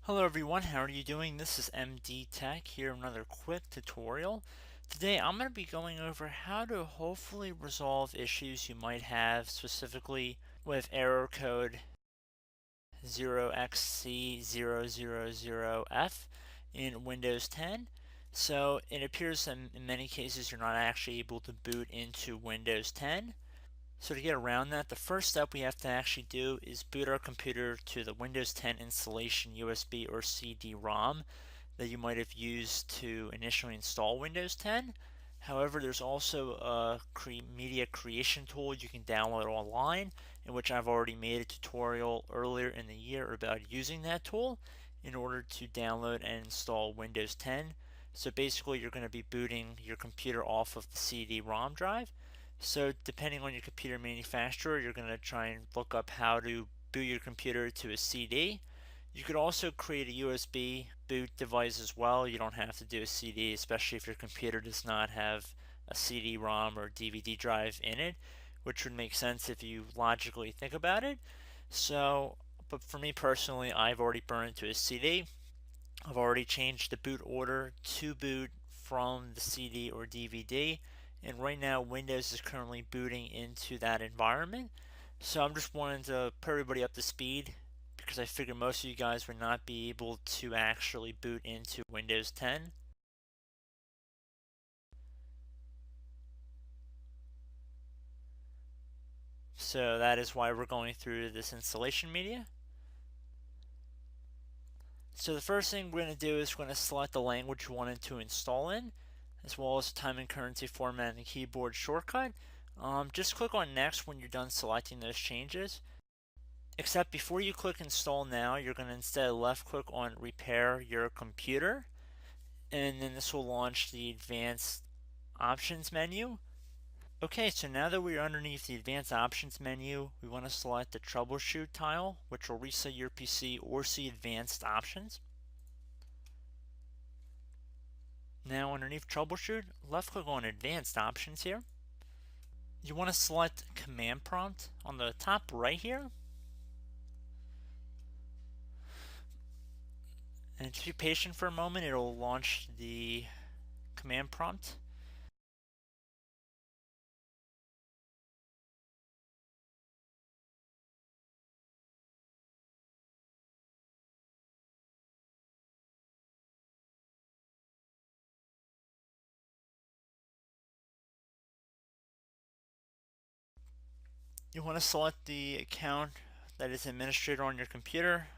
Hello everyone, how are you doing? This is MD Tech here, another quick tutorial. Today I'm going to be going over how to hopefully resolve issues you might have specifically with error code 0xC000F in Windows 10. So it appears in many cases you're not actually able to boot into Windows 10. So to get around that, the first step we have to actually do is boot our computer to the Windows 10 installation USB or CD-ROM that you might have used to initially install Windows 10. However, there's also a media creation tool you can download online, in which I've already made a tutorial earlier in the year about using that tool in order to download and install Windows 10. So basically, you're going to be booting your computer off of the CD-ROM drive. So depending on your computer manufacturer, you're going to try and look up how to boot your computer to a CD. You could also create a USB boot device as well. You don't have to do a CD, especially if your computer does not have a CD-ROM or DVD drive in it, which would make sense if you logically think about it. So, but for me personally, I've already burned to a CD. I've already changed the boot order to boot from the CD or DVD, and right now Windows is currently booting into that environment. So I'm just wanting to put everybody up to speed because I figure most of you guys would not be able to actually boot into Windows 10. So that is why we're going through this installation media. So the first thing we're going to do is we're going to select the language we wanted to install in, as well as time and currency format and keyboard shortcut. Just click on next when you're done selecting those changes. Except before you click install now, you're going to instead left click on repair your computer, and then this will launch the advanced options menu. Okay, so now that we're underneath the advanced options menu, we want to select the troubleshoot tile, which will reset your PC or see advanced options. Now underneath troubleshoot, left click on advanced options here. You want to select command prompt on the top right here. And just be patient for a moment, it'll launch the command prompt. You want to select the account that is administrator on your computer.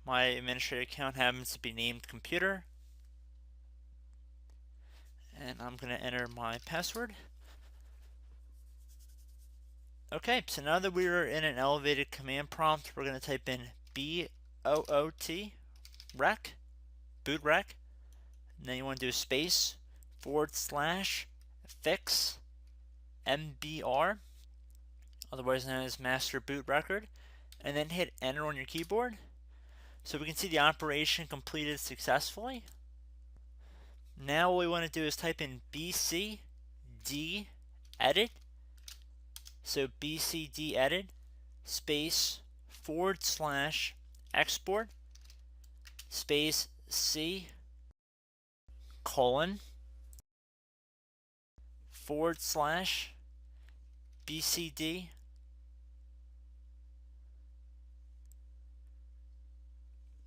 My administrator account happens to be named computer. And I'm going to enter my password. Okay, so now that we are in an elevated command prompt, we're going to type in BOOTREC, bootrec, and then you want to do a space / fix MBR, otherwise known as master boot record, and then hit enter on your keyboard. So we can see the operation completed successfully. Now what we want to do is type in BCD edit. So BCD edit space / export space C colon / BCD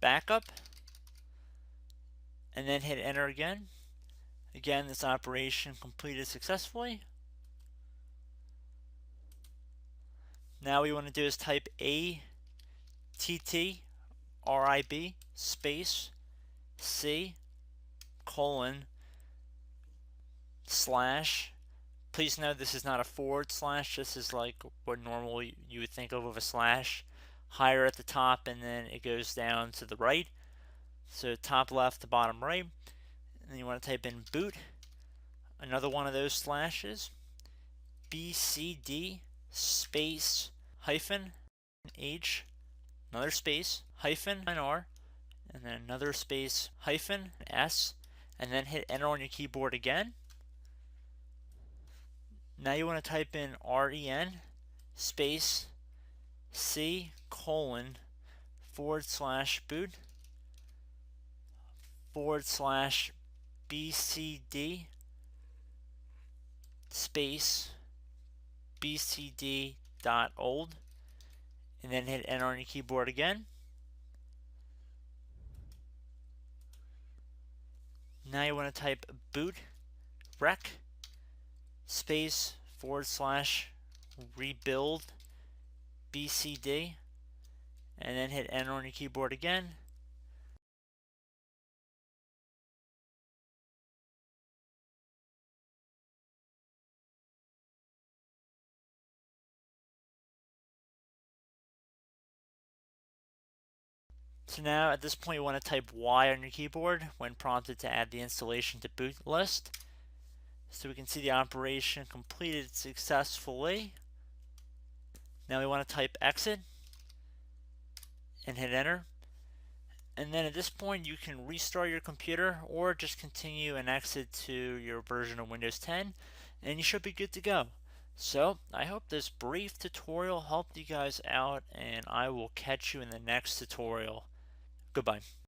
backup, and then hit enter again. Again, this operation completed successfully. Now what we want to do is type ATTRIB space C colon / please note this is not a / this is like what normally you would think of with a slash, higher at the top and then it goes down to the right. So top left to bottom right. And then you want to type in boot, another one of those slashes, BCD space hyphen H, another space hyphen R, and then another space hyphen S, and then hit enter on your keyboard again. Now you want to type in REN space C colon / boot, /bcd space bcd.old, and then hit enter on your keyboard again. Now you want to type bootrec space /rebuild bcd, and then hit enter on your keyboard again. So now at this point you want to type Y on your keyboard when prompted to add the installation to boot list. So we can see the operation completed successfully. Now we want to type exit and hit enter. And then at this point you can restart your computer or just continue and exit to your version of Windows 10 and you should be good to go. So I hope this brief tutorial helped you guys out, and I will catch you in the next tutorial. Goodbye.